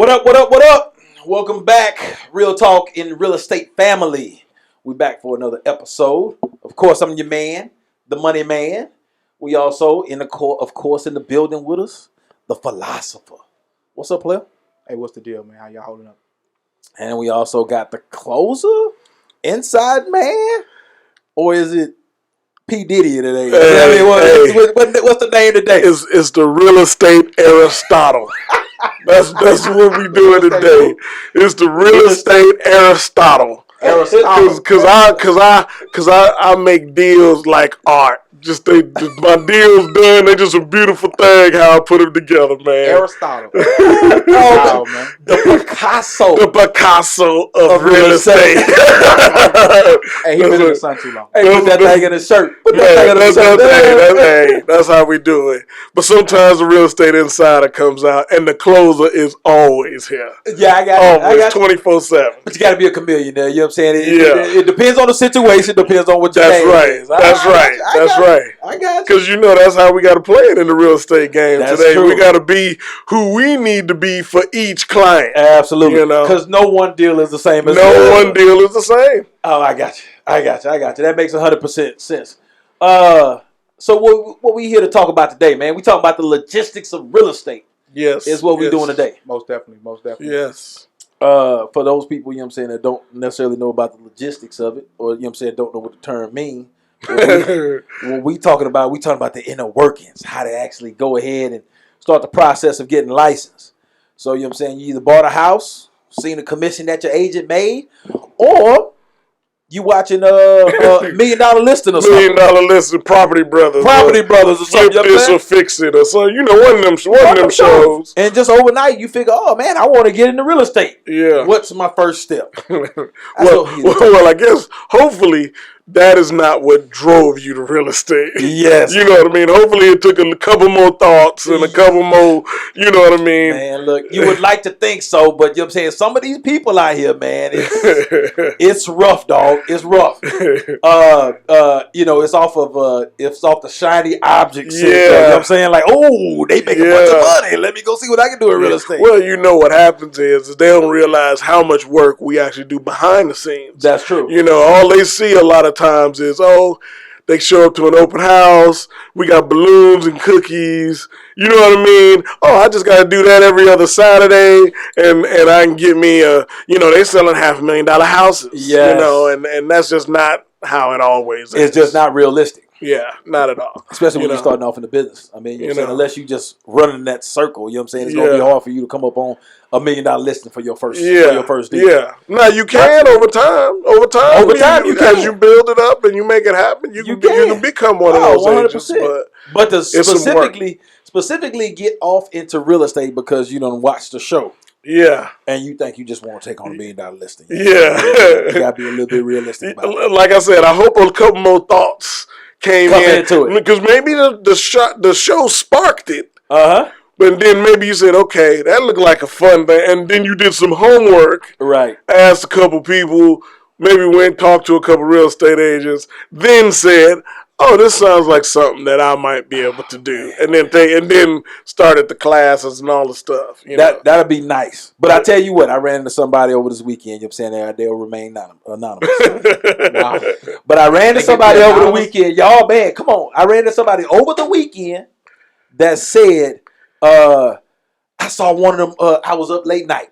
What up, what up, what up? Welcome back. Real Talk in Real Estate Family. We back for another episode. Of course, I'm your man, the money man. We also, in the building with us, the philosopher. What's up, player? Hey, what's the deal, man? How y'all holding up? And we also got the closer, inside man, or is it P. Diddy today? What's the name today? It's the real estate Aristotle. That's what we doing today. It's the real estate Aristotle. Cause I make deals like art. My deals done. They just a beautiful thing how I put them together, man. Aristotle. Oh, man. The Picasso of real estate. Hey, he been in the sun too long. Hey, put that thing in his shirt. That's how we do it. But sometimes the real estate insider comes out, and the closer is always here. Yeah, I got always 24/7. But you got to be a chameleon there. You know what I'm saying? It depends on the situation. Depends on what your name is. That's right. I got you. Because that's how we got to play it in the real estate game today. True. We got to be who we need to be for each client. Absolutely. Because no one deal is the same as no one deal is the same. Oh, I got you. That makes 100% sense. So what we here to talk about today, man? We talking about the logistics of real estate. Yes. Is what we're doing today. Most definitely. Yes. For those people, that don't necessarily know about the logistics of it, or don't know what the term means. What we talking about the inner workings, how to actually go ahead and start the process of getting licensed. So you either bought a house, seen a commission that your agent made, or you watching a $1 million listing or something. $1 million listing, Property Brothers or something. Flip this or fix it or so. One of them shows. And just overnight you figure, oh man, I want to get into real estate. Yeah. What's my first step? well, I guess hopefully that is not what drove you to real estate. Yes. You know what I mean? Hopefully it took a couple more thoughts and a couple more, you know what I mean? Man, look, you would like to think so, but some of these people out here, man, it's rough, dog. It's rough. It's off the shiny objects. Yeah. You know what I'm saying? Like, oh, they make a bunch of money. Let me go see what I can do in real estate. Well, what happens is they don't realize how much work we actually do behind the scenes. That's true. All they see a lot of times is, they show up to an open house, we got balloons and cookies, you know what I mean? Oh, I just got to do that every other Saturday, and I can get me they selling $500,000 houses, yes. And that's just not how it always is. It's just not realistic. Yeah, not at all. Especially when you're starting off in the business. I mean, unless you just running that circle, it's going to be hard for you to come up on $1 million listing for your first deal. Yeah. Now you can over time. Over time, you can. As you build it up and you make it happen, you can become one of those 100%. Agents. But to specifically get off into real estate because you don't watch the show. Yeah. And you think you just want to take on $1 million listing. Yeah. You got to be a little bit realistic about it. Like I said, I hope a couple more thoughts came into it. Because maybe the show sparked it. Uh-huh. But then maybe you said, okay, that looked like a fun thing. And then you did some homework. Right. Asked a couple people, maybe went and talked to a couple real estate agents, then said, oh, this sounds like something that I might be able to do. And then started the classes and all the stuff. That'd be nice. But I tell you what, I ran into somebody over this weekend. They'll remain anonymous. Wow. But I ran into somebody over the weekend. Y'all, man, come on. I ran into somebody over the weekend that said, I saw one of them, I was up late night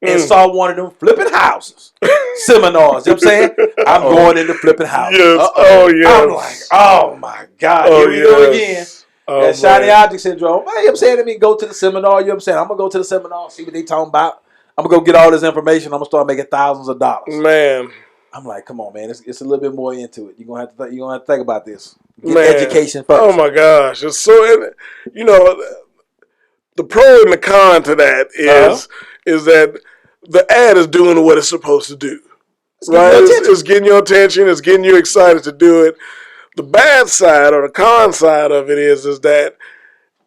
and saw one of them flipping houses. Seminars. You know what I'm saying? I'm going into flipping houses. Yes. Uh-oh. Oh, yes. I'm like, oh, my God. Here we go again. That shiny object syndrome. You know what I'm saying? Let me go to the seminar. You know what I'm saying? I'm going to go to the seminar, see what they talking about. I'm going to go get all this information. I'm going to start making thousands of dollars. Man. I'm like, come on, man. It's a little bit more into it. You're going to have to think about this. Get education first. Oh, my gosh. It's so, the pro and the con to that is that the ad is doing what it's supposed to do. It's getting your attention. It's getting you excited to do it. The bad side or the con side of it is that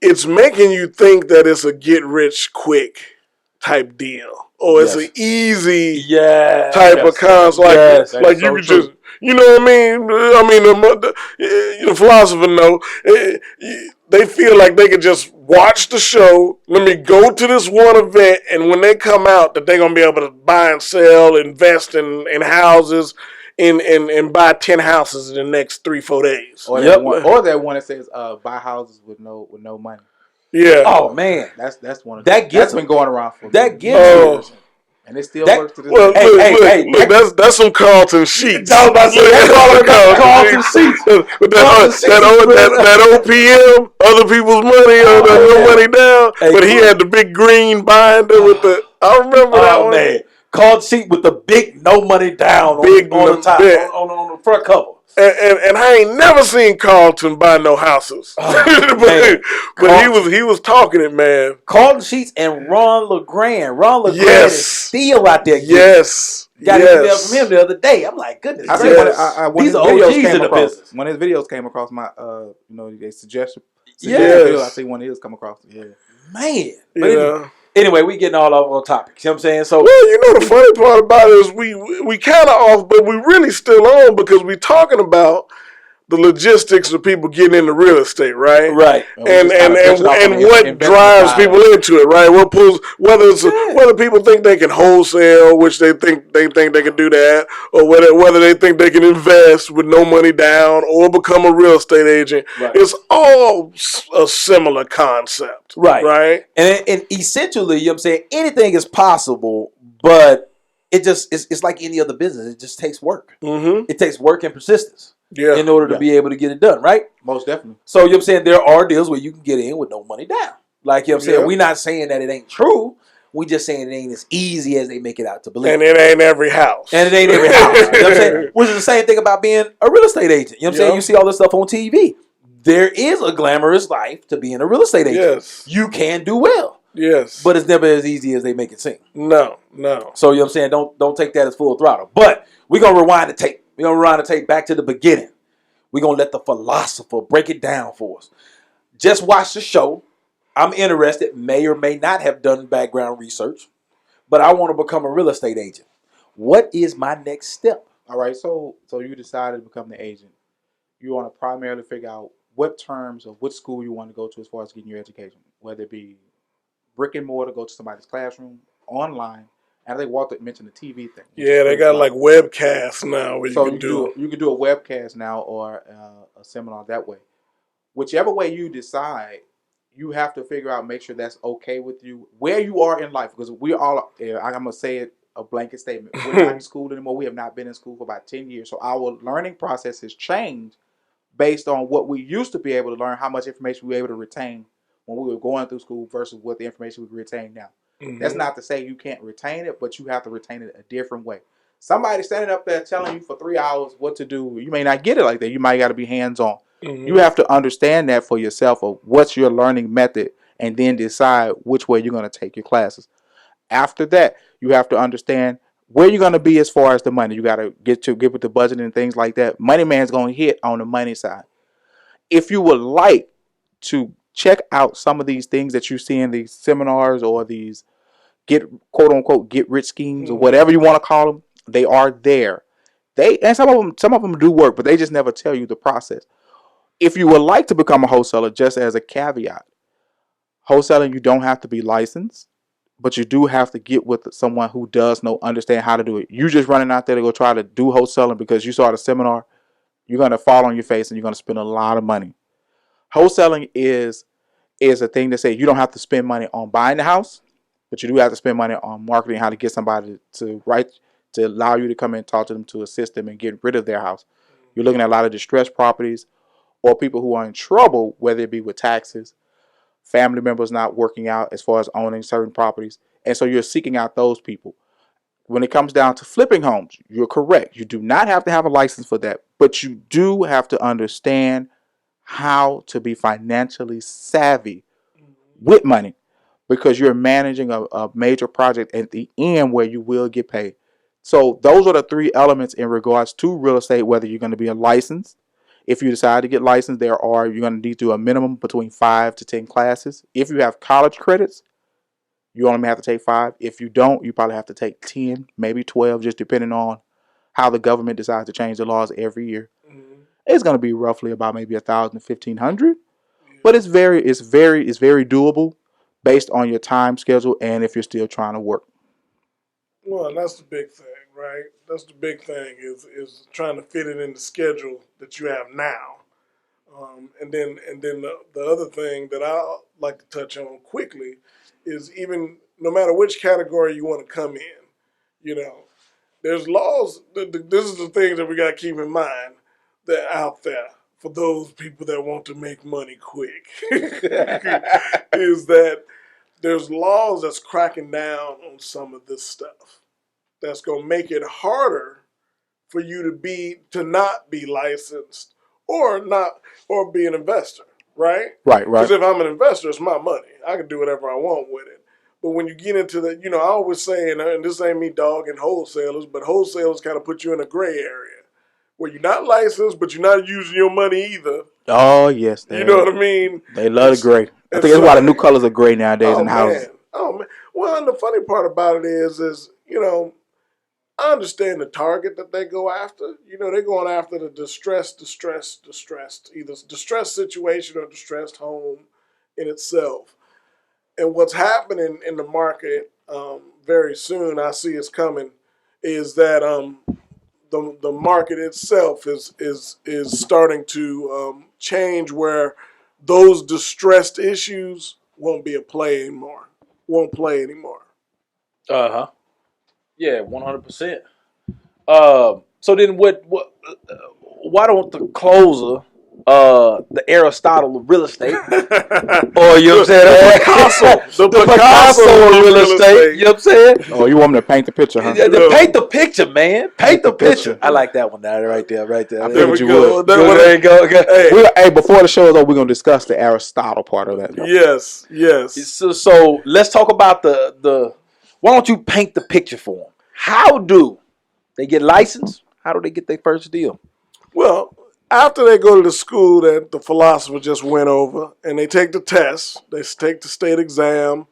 it's making you think that it's a get rich quick type deal. or it's an easy Yeah. type of cons. Like, Yes. like you could just, you know what I mean? The philosopher know. They feel like they could just watch the show. Let me go to this one event, and when they come out, that they're gonna be able to buy and sell, invest in houses, and buy 10 houses in the next 3-4 days. Or that one that says buy houses with no money. Yeah. Oh man, that's one of that that's been going around for that years. And it still works to this day. Look, that's some Carlton Sheets. I was about to say, that's all about Carlton Sheets. That OPM, other people's money, no money down. But he had the big green binder with the. I remember that one. Man, Carlton Sheet with the big no money down on the top on the front cover. And I ain't never seen Carlton buy no houses. but he was talking it, man. Carlton Sheets and Ron LeGrand. Ron LeGrand is still out there. Got an email from him the other day. I'm like, goodness. These are OGs in the business. When his videos came across my, they suggested video, I see one of his come across. Yeah, man. But anyway, we getting all off on topics. You know what I'm saying? So, the funny part about it is we kind of off, but we really still on because we talking about the logistics of people getting into real estate, right? Right. And what drives people into it, right? What pulls whether people think they can wholesale, which they think they can do that, or whether they think they can invest with no money down or become a real estate agent. Right. It's all a similar concept. Right. Right. And essentially, you know what I'm saying, anything is possible, but it's like any other business. It just takes work. Mm-hmm. It takes work and persistence. Yeah. In order to be able to get it done, right? Most definitely. So, you know what I'm saying, there are deals where you can get in with no money down. Like, you know what I'm saying, we're not saying that it ain't true. We just saying it ain't as easy as they make it out to believe. And it ain't every house. You know what I'm saying? Which is the same thing about being a real estate agent. You know what I'm saying? You see all this stuff on TV. There is a glamorous life to being a real estate agent. Yes. You can do well. Yes. But it's never as easy as they make it seem. No. So, you know what I'm saying? Don't take that as full throttle. But we're going to rewind the tape. We're going to rewind the tape back to the beginning. We're going to let the philosopher break it down for us. Just watch the show. I'm interested, may or may not have done background research, but I want to become a real estate agent. What is my next step? All right, so you decided to become the agent. You want to primarily figure out what terms of what school you want to go to as far as getting your education, whether it be brick and mortar, go to somebody's classroom, online. And I think Walter mentioned the TV thing. Yeah, they got like webcasts now where you can do a webcast now or a seminar that way. Whichever way you decide, you have to figure out, make sure that's okay with you, where you are in life. Because we all, I'm going to say it, a blanket statement. We're not in school anymore. We have not been in school for about 10 years. So our learning process has changed based on what we used to be able to learn, how much information we were able to retain when we were going through school versus what the information we can retain now. Mm-hmm. That's not to say you can't retain it, but you have to retain it a different way. Somebody standing up there telling you for 3 hours what to do, you may not get it like that. You might got to be hands-on. Mm-hmm. You have to understand that for yourself of what's your learning method and then decide which way you're going to take your classes. After that, you have to understand where you're going to be as far as the money. You got to get with the budget and things like that. Money Man's going to hit on the money side. If you would like to check out some of these things that you see in these seminars or these quote unquote get rich schemes or whatever you want to call them, they are there. Some of them do work, but they just never tell you the process. If you would like to become a wholesaler, just as a caveat, wholesaling, you don't have to be licensed, but you do have to get with someone who does understand how to do it. You just running out there to go try to do wholesaling because you saw the seminar, you're going to fall on your face and you're going to spend a lot of money. Wholesaling is a thing to say you don't have to spend money on buying the house, but you do have to spend money on marketing, how to get somebody to allow you to come in and talk to them, to assist them and get rid of their house. You're looking at a lot of distressed properties or people who are in trouble, whether it be with taxes, family members not working out as far as owning certain properties. And so you're seeking out those people. When it comes down to flipping homes, you're correct. You do not have to have a license for that, but you do have to understand how to be financially savvy with money because you're managing a major project at the end where you will get paid. So those are the 3 elements in regards to real estate, whether you're going to be a licensed. If you decide to get licensed, you're going to need to do a minimum between 5 to 10 classes. If you have college credits, you only have to take 5. If you don't, you probably have to take 10, maybe 12, just depending on how the government decides to change the laws every year. Mm-hmm. It's going to be roughly about maybe 1,000 to 1,500, but it's very doable based on your time schedule and if you're still trying to work. Well, that's the big thing, right? That's the big thing is trying to fit it in the schedule that you have now. And then the other thing that I like to touch on quickly is even no matter which category you want to come in, you know, there's laws. This is the things that we got to keep in mind that are out there for those people that want to make money quick. Is that there's laws that's cracking down on some of this stuff that's going to make it harder for you to not be licensed or be an investor, right? Right. Because if I'm an investor, it's my money. I can do whatever I want with it. But when you get into the, I always say, and this ain't me dogging wholesalers, but wholesalers kind of put you in a gray area where you're not licensed, but you're not using your money either. Oh, yes. You know what I mean? They love the gray. I think that's why the new colors are gray nowadays in houses. Oh, man. Well, and the funny part about it is I understand the target that they go after. They're going after the distressed, either distressed situation or distressed home in itself. And what's happening in the market very soon, I see it's coming, is that the market itself is starting to change where those distressed issues won't play anymore. Uh-huh. Yeah, 100%. So then what why don't the closer the Aristotle of real estate or you know what I'm saying the Picasso of real estate, you know what I'm saying? Oh, you want me to paint the picture, huh? Paint the picture, man. Paint the picture. I like that one right there. I figured you would. There you go. Hey, before the show is over, we're gonna discuss the Aristotle part of that. Yes. So let's talk about the why don't you paint the picture for them? How do they get licensed? How do they get their first deal? Well, after they go to the school that the philosopher just went over, and they take the test, they take the state exam,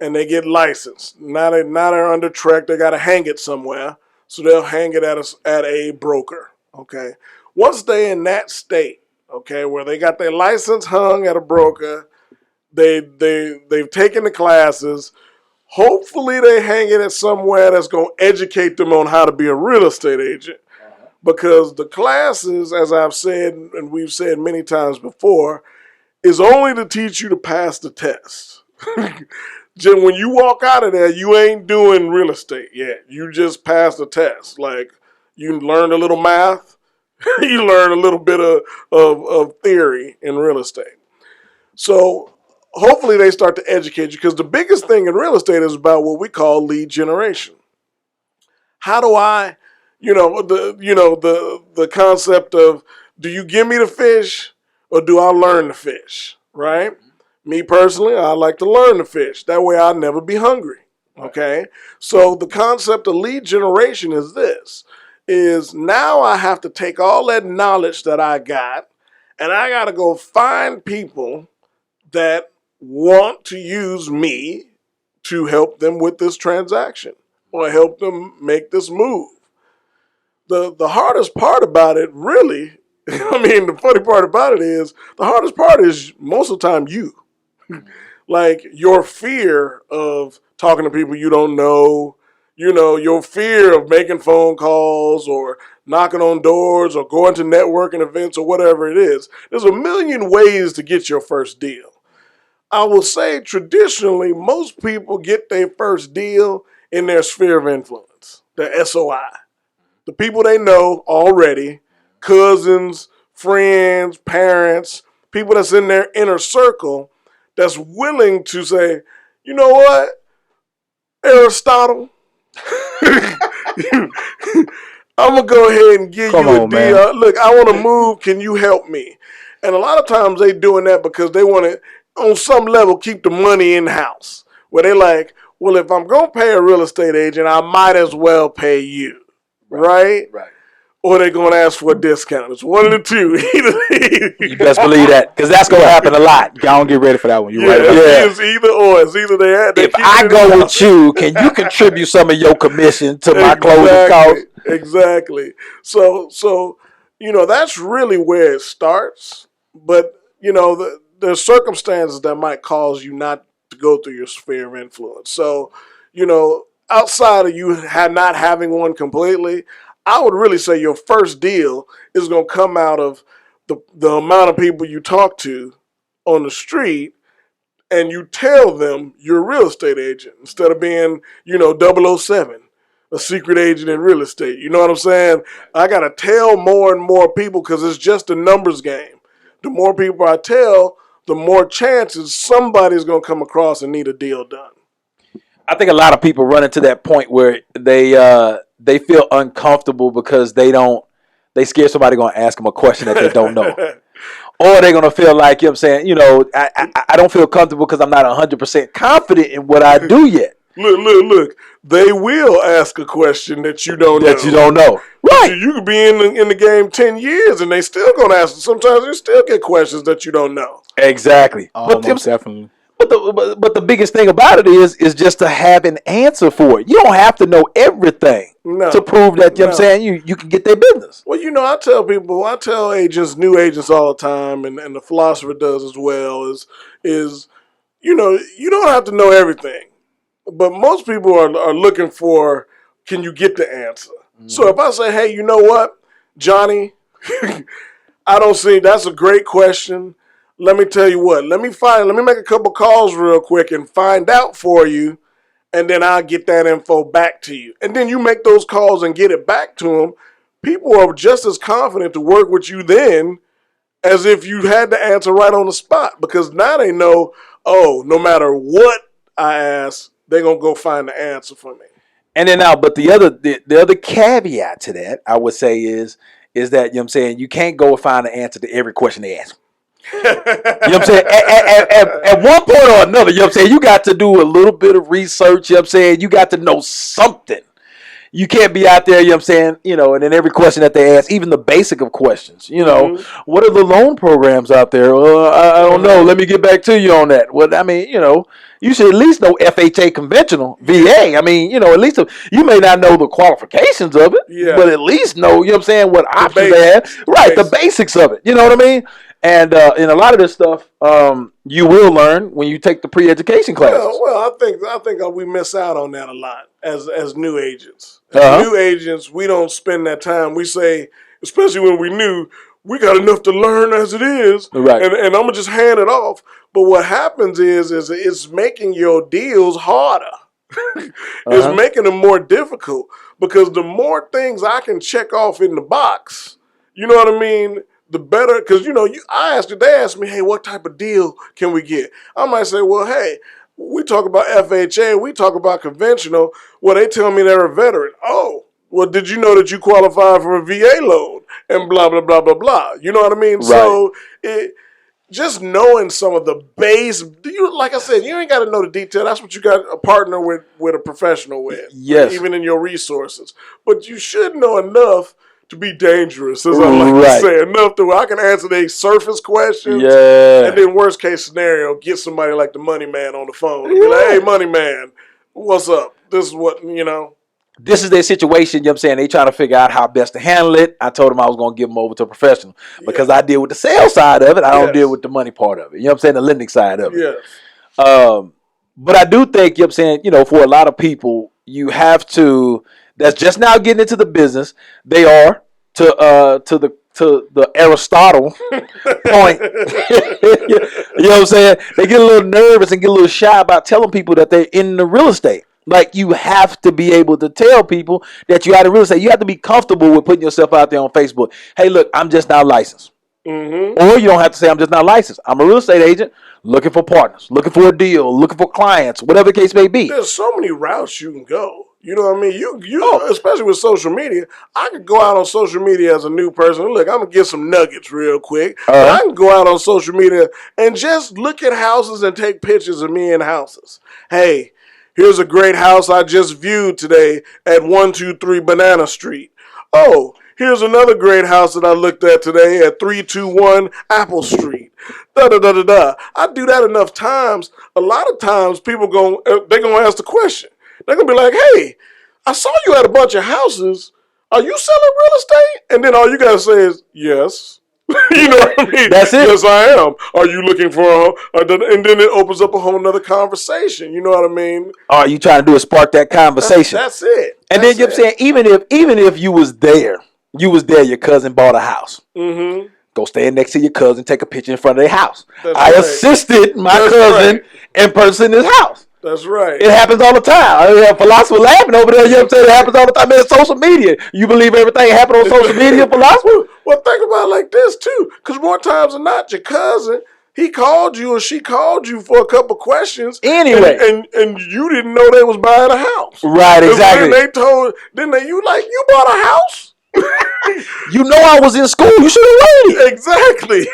and they get licensed. Now they're under track. They got to hang it somewhere, so they'll hang it at a broker. Okay. Once they're in that state, okay, where they got their license hung at a broker, they've taken the classes. Hopefully they hang it at somewhere that's going to educate them on how to be a real estate agent. Because the classes, as I've said, and we've said many times before, is only to teach you to pass the test. When you walk out of there, you ain't doing real estate yet. You just passed the test. Like, you learned a little math. You learn a little bit of theory in real estate. So hopefully they start to educate you, because the biggest thing in real estate is about what we call lead generation. How do I, the concept of, do you give me the fish or do I learn to fish, right? Me personally, I like to learn to fish. That way I'll never be hungry, okay? So the concept of lead generation is this, is now I have to take all that knowledge that I got and I got to go find people that want to use me to help them with this transaction or help them make this move. The hardest part about it, really, the funny part about it is, the hardest part is most of the time you. Like, your fear of talking to people you don't know, your fear of making phone calls or knocking on doors or going to networking events or whatever it is. There's a million ways to get your first deal. I will say traditionally, most people get their first deal in their sphere of influence, their SOI. The people they know already, cousins, friends, parents, people that's in their inner circle that's willing to say, you know what, Aristotle, I'm going to go ahead and give you a deal. Man. Look, I want to move. Can you help me? And a lot of times they doing that because they want to, on some level, keep the money in-house. Where they like, well, if I'm going to pay a real estate agent, I might as well pay you. Right? or they're going to ask for a discount. It's one of the two. You best believe that, because that's going to happen a lot. Y'all don't get ready for that one. Right. It's either or. It's either they if I go with you, can you contribute some of your commission to my closing costs? Exactly. So that's really where it starts. But there's circumstances that might cause you not to go through your sphere of influence. So outside of you not having one completely, I would really say your first deal is going to come out of the amount of people you talk to on the street, and you tell them you're a real estate agent instead of being, 007, a secret agent in real estate. You know what I'm saying? I got to tell more and more people because it's just a numbers game. The more people I tell, the more chances somebody's going to come across and need a deal done. I think a lot of people run into that point where they feel uncomfortable because they scared somebody going to ask them a question that they don't know. Or they're going to feel like, you know what I'm saying, I don't feel comfortable because I'm not 100% confident in what I do yet. Look. They will ask a question that you don't know. That you don't know. Right. You could be in the game 10 years and they still going to ask. Sometimes they still get questions that you don't know. Exactly. Most definitely. But the biggest thing about it is just to have an answer for it. You don't have to know everything to prove that, you know what I'm saying, you can get their business. Well, I tell agents, new agents all the time, and the philosopher does as well, is you don't have to know everything. But most people are looking for, can you get the answer? Mm-hmm. So if I say, hey, you know what, Johnny, I don't see, that's a great question. Let me tell you what, let me make a couple calls real quick and find out for you, and then I'll get that info back to you. And then you make those calls and get it back to them. People are just as confident to work with you then as if you had the answer right on the spot, because now they know, no matter what I ask, they're going to go find the answer for me. And then but the other caveat to that, I would say is that, you know what I'm saying, you can't go find the answer to every question they ask. You know what I'm saying? At one point or another, you know what I'm saying, you got to do a little bit of research, you know what I'm saying? You got to know something. You can't be out there, you know what I'm saying, and then every question that they ask, even the basic of questions, what are the loan programs out there? I don't know. Let me get back to you on that. Well, I mean, you should at least know FHA conventional, VA. I mean, at least you may not know the qualifications of it, but at least know, you know what I'm saying, what options they have. Right, the basics of it. You know what I mean? And a lot of this stuff, you will learn when you take the pre-education classes. Well, I think we miss out on that a lot as new agents. As new agents, we don't spend that time. We say, especially when we new, we got enough to learn as it is, right? And I'm gonna just hand it off. But what happens is it's making your deals harder. It's making them more difficult because the more things I can check off in the box, you know what I mean, the better. Because they asked me, hey, what type of deal can we get? I might say, well, hey, we talk about FHA, we talk about conventional. Well, they tell me they're a veteran. Oh, well, did you know that you qualify for a VA loan? And blah, blah, blah, blah, blah. You know what I mean? Right. So just knowing some of the base, like I said, you ain't got to know the detail. That's what you got a partner with a professional with. Yes. Even in your resources. But you should know enough to be dangerous, as I like to say. Enough to where I can answer the surface questions. Yeah. And then worst case scenario, get somebody like the money man on the phone and be like, hey, money man, what's up? This is what, This is their situation, you know what I'm saying? They trying to figure out how best to handle it. I told them I was going to give them over to a professional because I deal with the sales side of it. I don't deal with the money part of it. You know what I'm saying? The lending side of it. Yes. But I do think, you know what I'm saying, for a lot of people, you have to, that's just now getting into the business. They are to the Aristotle point. You know what I'm saying? They get a little nervous and get a little shy about telling people that they're in the real estate. Like, you have to be able to tell people that you're out of real estate. You have to be comfortable with putting yourself out there on Facebook. Hey, look, I'm just not licensed. Mm-hmm. Or you don't have to say I'm just not licensed. I'm a real estate agent looking for partners, looking for a deal, looking for clients, whatever the case may be. There's so many routes you can go. You know what I mean? You especially with social media. I could go out on social media as a new person. Look, I'm going to get some nuggets real quick. But I can go out on social media and just look at houses and take pictures of me in houses. Hey, here's a great house I just viewed today at 123 Banana Street. Oh, Here's another great house that I looked at today at 321 Apple Street. Da da da da da. I do that enough times. A lot of times people they're gonna ask the question. They're gonna be like, "Hey, I saw you at a bunch of houses. Are you selling real estate?" And then all you gotta say is yes. You know what I mean? That's it. Yes, I am. Are you looking for a home? And then it opens up a whole nother conversation. You know what I mean? All you trying to do is spark that conversation. That's it. And then you're saying, even if you was there, your cousin bought a house. Mm-hmm. Go stand next to your cousin, take a picture in front of their house. That's I right. assisted my cousin in purchasing his house. That's right. It happens all the time. I have philosopher laughing over there. You know what I'm saying? It happens all the time. It's social media. You believe everything happened on social media, philosopher? Well, think about it like this, too. Because more times than not, your cousin, he called you or she called you for a couple questions. Anyway. And you didn't know they was buying a house. Right, exactly. You bought a house? You know I was in school. You should have waited. Exactly.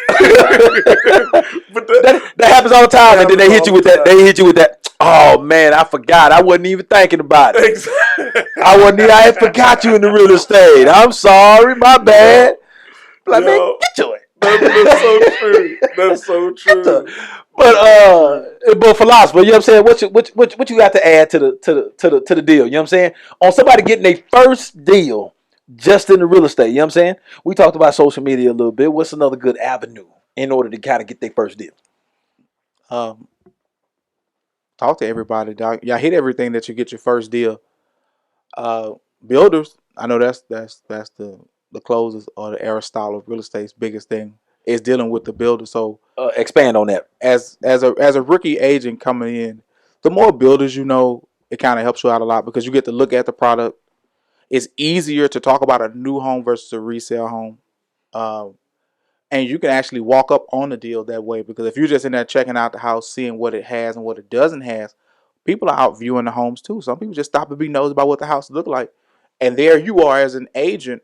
But that happens all the time, and then they hit you with that. They hit you with that. Oh man, I forgot. I wasn't even thinking about it. Exactly. I had forgot you in the real estate. I'm sorry, my bad. Like, man, get to it. That's so true. That's so true. But philosopher, you know what I'm saying? What you got to add to the deal? You know what I'm saying? On somebody getting their first deal just in the real estate, you know what I'm saying? We talked about social media a little bit. What's another good avenue in order to kind of get their first deal? Talk to everybody, dog. Y'all hit everything that you get your first deal. Builders, I know that's the closers or the Aristotle of real estate's biggest thing is dealing with the builder. So expand on that. As a rookie agent coming in, the more builders you know, it kind of helps you out a lot because you get to look at the product. It's easier to talk about a new home versus a resale home. And you can actually walk up on the deal that way because if you're just in there checking out the house, seeing what it has and what it doesn't have, people are out viewing the homes too. Some people just stop and be nosy about what the house look like. And there you are as an agent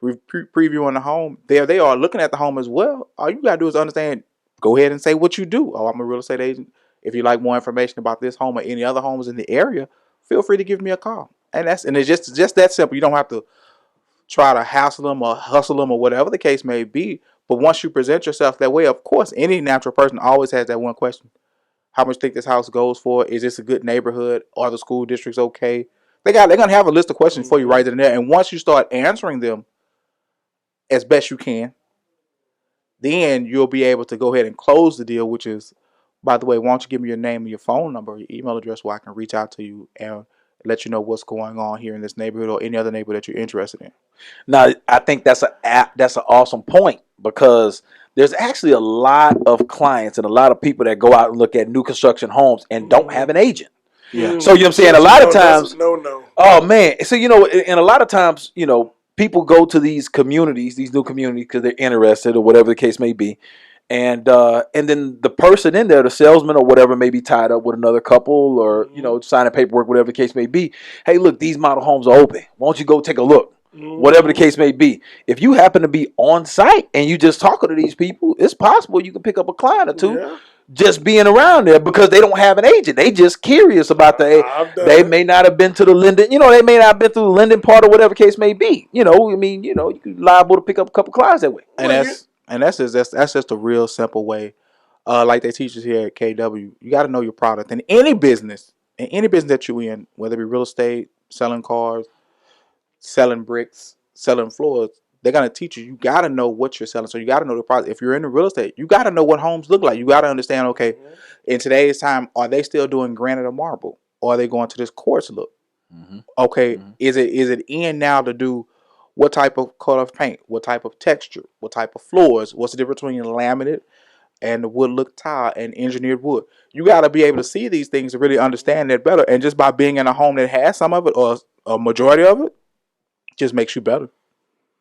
previewing the home. There they are looking at the home as well. All you got to do is understand, go ahead and say what you do. Oh, I'm a real estate agent. If you like more information about this home or any other homes in the area, feel free to give me a call. And it's just that simple. You don't have to try to hassle them or hustle them or whatever the case may be. But once you present yourself that way, of course, any natural person always has that one question. How much do you think this house goes for? Is this a good neighborhood? Are the school districts okay? They're gonna have a list of questions for you right in there. And once you start answering them as best you can, then you'll be able to go ahead and close the deal, which is, by the way, why don't you give me your name and your phone number, your email address where I can reach out to you and let you know what's going on here in this neighborhood or any other neighborhood that you're interested in. Now, I think that's an awesome point because there's actually a lot of clients and a lot of people that go out and look at new construction homes and don't have an agent. Yeah. So, you know what I'm saying? A lot of times. No. Oh, man. So, and a lot of times, people go to these communities, these new communities, because they're interested or whatever the case may be. And then the person in there, the salesman or whatever, may be tied up with another couple or, signing paperwork, whatever the case may be. Hey, look, these model homes are open. Why don't you go take a look? Whatever the case may be. If you happen to be on site and you just talking to these people, it's possible you can pick up a client or two just being around there because they don't have an agent. They just curious about they may not have been to the lending, they may not have been through the lending part or whatever the case may be. You could liable to pick up a couple clients that way. And that's just a real simple way. Like they teach us here at KW, you got to know your product. In any business that you're in, whether it be real estate, selling cars, selling bricks, selling floors, they're going to teach you. You got to know what you're selling. So you got to know the product. If you're in the real estate, you got to know what homes look like. You got to understand, okay, in today's time, are they still doing granite or marble? Or are they going to this quartz look? Mm-hmm. Okay, is it in now to do what type of color of paint, what type of texture, what type of floors, what's the difference between laminate and the wood look tile and engineered wood? You got to be able to see these things to really understand that better. And just by being in a home that has some of it or a majority of it, just makes you better.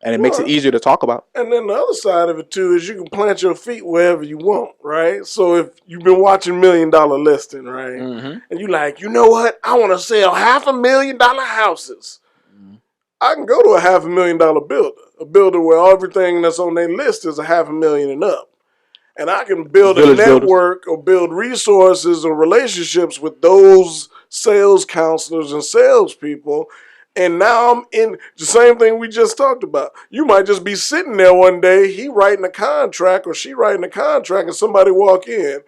And it makes it easier to talk about. And then the other side of it, too, is you can plant your feet wherever you want, right? So if you've been watching $1 Million Listing, right? Mm-hmm. And you like, you know what? I want to sell $500,000 houses. Mm-hmm. I can go to a $500,000 builder, a builder where everything that's on their list is $500,000 and up. And I can build a network or build resources or relationships with those sales counselors and salespeople. And now I'm in the same thing we just talked about. You might just be sitting there one day, he writing a contract or she writing a contract, and somebody walk in.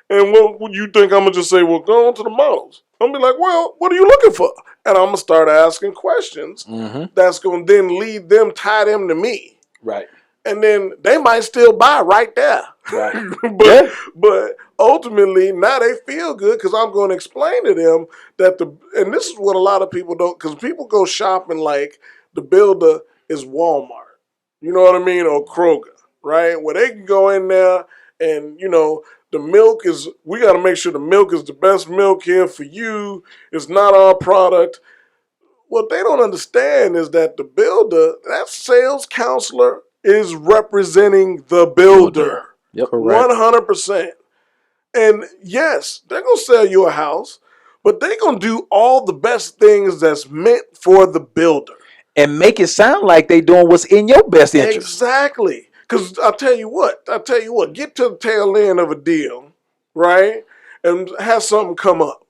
And what would you think I'm going to just say, well, go on to the models? I'm going to be like, well, what are you looking for? And I'm going to start asking questions that's going to then lead them, tie them to me. Right. And then they might still buy right there. Right. but ultimately, now they feel good because I'm going to explain to them that and this is what a lot of people don't, because people go shopping like the builder is Walmart. You know what I mean? Or Kroger, right? Where they can go in there and, the milk we got to make sure the milk is the best milk here for you. It's not our product. What they don't understand is that the builder, that sales counselor, is representing the builder. Yep. 100%. And yes, they're going to sell you a house, but they're going to do all the best things that's meant for the builder. And make it sound like they doing what's in your best interest. Exactly. Because I'll tell you what, get to the tail end of a deal, right? And have something come up.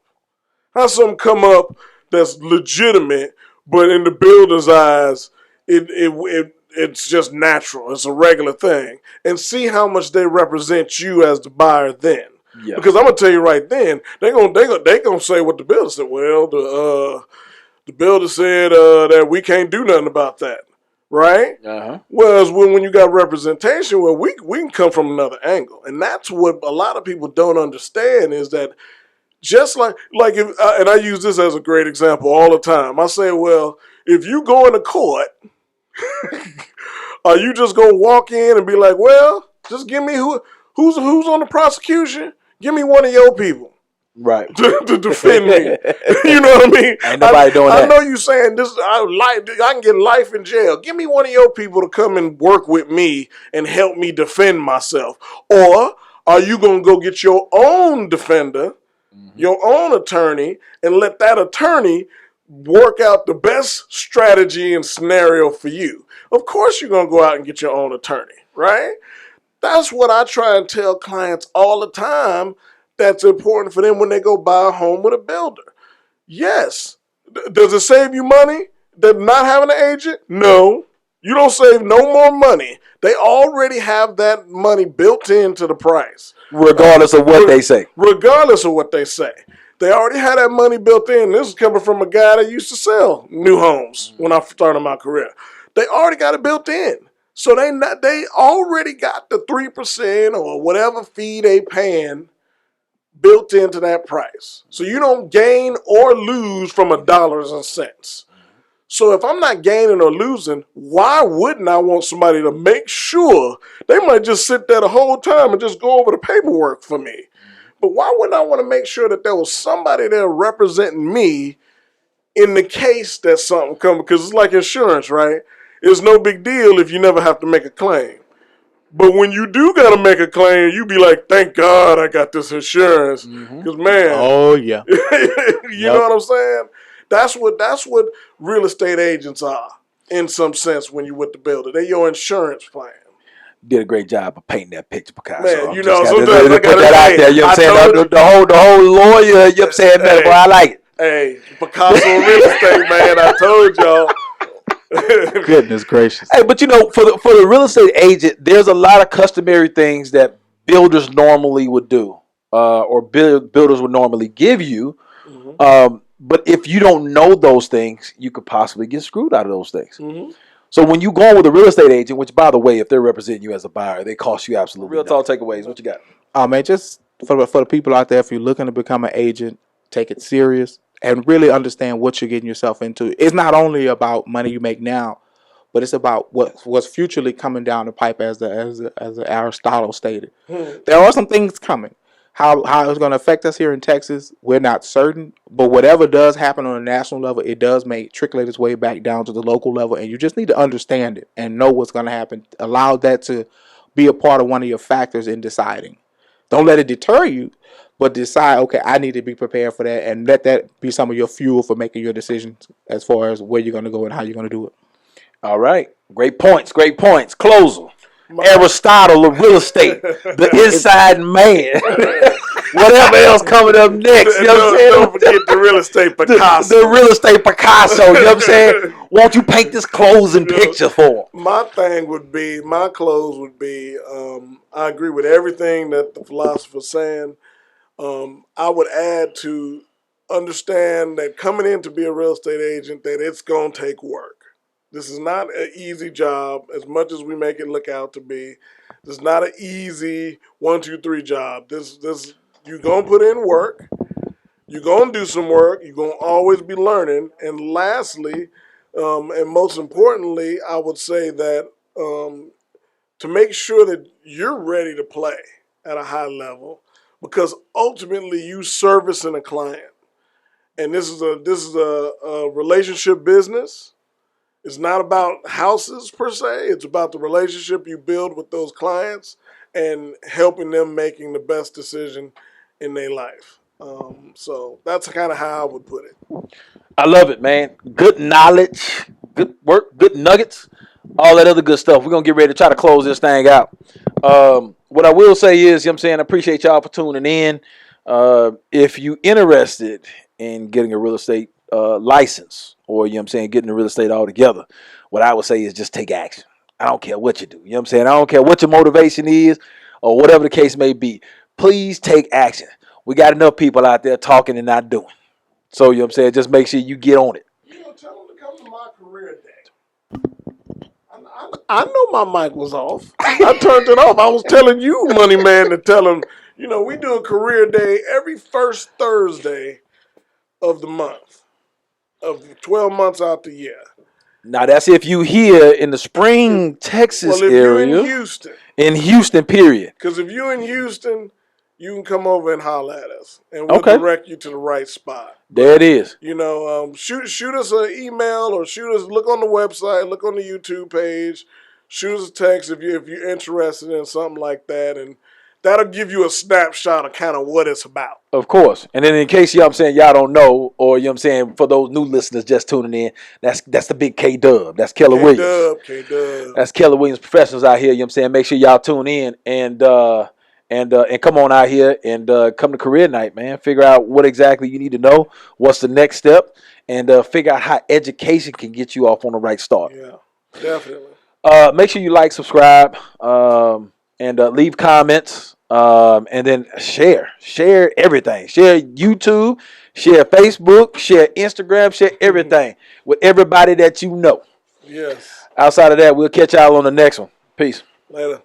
Have something come up that's legitimate, but in the builder's eyes, it's just natural. It's a regular thing. And see how much they represent you as the buyer then. Yeah. Because I'm gonna tell you right then, they gonna say what the builder said. Well, the builder said that we can't do nothing about that, right? Whereas when you got representation, well, we can come from another angle, and that's what a lot of people don't understand is that. Just like if, and I use this as a great example all the time. I say, well, if you go into court, are you just gonna walk in and be like, well, just give me who's on the prosecution? Give me one of your people, right, to defend me. You know what I mean? Ain't nobody doing that. I know you saying this. I can get life in jail. Give me one of your people to come and work with me and help me defend myself. Or are you gonna go get your own defender? Your own attorney, and let that attorney work out the best strategy and scenario for you. Of course you're going to go out and get your own attorney, right? That's what I try and tell clients all the time that's important for them when they go buy a home with a builder. Yes. Does it save you money not having an agent? No. You don't save no more money. They already have that money built into the price. Regardless of what they say. Regardless of what they say. They already had that money built in. This is coming from a guy that used to sell new homes when I started my career. They already got it built in. So they already got the 3% or whatever fee they paying built into that price. So you don't gain or lose from a dollars and cents. So if I'm not gaining or losing, why wouldn't I want somebody to make sure? They might just sit there the whole time and just go over the paperwork for me. But why wouldn't I want to make sure that there was somebody there representing me in the case that something comes? Because it's like insurance, right? It's no big deal if you never have to make a claim. But when you do got to make a claim, you be like, thank God I got this insurance. Because, man. Oh, yeah. You know what I'm saying? That's what real estate agents are, in some sense, when you're with the builder. They're your insurance plan. Did a great job of painting that picture, Picasso. Man, you know, sometimes I got to put that out there. You know what I'm saying? The whole lawyer, you know what I'm saying? Hey, boy, I like it. Hey, Picasso real estate, man. I told y'all. Goodness gracious. Hey, but for the real estate agent, there's a lot of customary things that builders normally would do, or builders would normally give you. But if you don't know those things, you could possibly get screwed out of those things. So when you go with a real estate agent, which, by the way, if they're representing you as a buyer, they cost you absolutely real talk takeaways. What you got? Oh, man, just for the people out there, if you're looking to become an agent, take it serious and really understand what you're getting yourself into. It's not only about money you make now, but it's about what's futurely coming down the pipe, as Aristotle stated. There are some things coming. How it's going to affect us here in Texas, we're not certain. But whatever does happen on a national level, it does trickle its way back down to the local level. And you just need to understand it and know what's going to happen. Allow that to be a part of one of your factors in deciding. Don't let it deter you, but decide, okay, I need to be prepared for that. And let that be some of your fuel for making your decisions as far as where you're going to go and how you're going to do it. All right. Great points. Closer. Aristotle of real estate, the inside man. whatever else coming up next. You know what I'm saying? Don't forget the real estate Picasso. The real estate Picasso. You know what I'm saying? Won't you paint this closing picture for him? My close would be, I agree with everything that the philosopher's saying. I would add to understand that coming in to be a real estate agent, that it's going to take work. This is not an easy job as much as we make it look out to be. This is not an easy 1, 2, 3 job. This you're going to put in work. You're going to do some work. You're going to always be learning. And lastly, and most importantly, I would say that to make sure that you're ready to play at a high level, because ultimately you servicing a client. And this is a relationship business. It's not about houses per se. It's about the relationship you build with those clients and helping them making the best decision in their life. So that's kind of how I would put it. I love it, man. Good knowledge, good work, good nuggets, all that other good stuff. We're going to get ready to try to close this thing out. What I will say is, you know what I'm saying, I appreciate y'all for tuning in. If you interested in getting a real estate license, or, you know what I'm saying, getting the real estate all together, what I would say is just take action. I don't care what you do. You know what I'm saying? I don't care what your motivation is or whatever the case may be. Please take action. We got enough people out there talking and not doing. So, you know what I'm saying? Just make sure you get on it. Tell them to come to my career day. I know my mic was off. I turned it off. I was telling you, Money Man, to tell him, we do a career day every first Thursday of the month, of 12 months out the year. Now, that's if you here in the Spring, Texas area. You're in Houston. In Houston, period. Because if you're in Houston, you can come over and holler at us, and we'll direct you to the right spot. There it is. Shoot us an email or look on the website, look on the YouTube page, shoot us a text if you're interested in something like that, and that'll give you a snapshot of kind of what it's about. Of course. And then in case, y'all don't know, or, for those new listeners just tuning in, that's the big K-Dub. That's Keller Williams. K-Dub. That's Keller Williams professionals out here, Make sure y'all tune in and come on out here and come to career night, man. Figure out what exactly you need to know, what's the next step, and figure out how education can get you off on the right start. Yeah, definitely. Make sure you like, subscribe, and leave comments, and then share everything. Share YouTube, share Facebook, share Instagram, share everything with everybody that you know. Yes. Outside of that, we'll catch y'all on the next one. Peace. Later.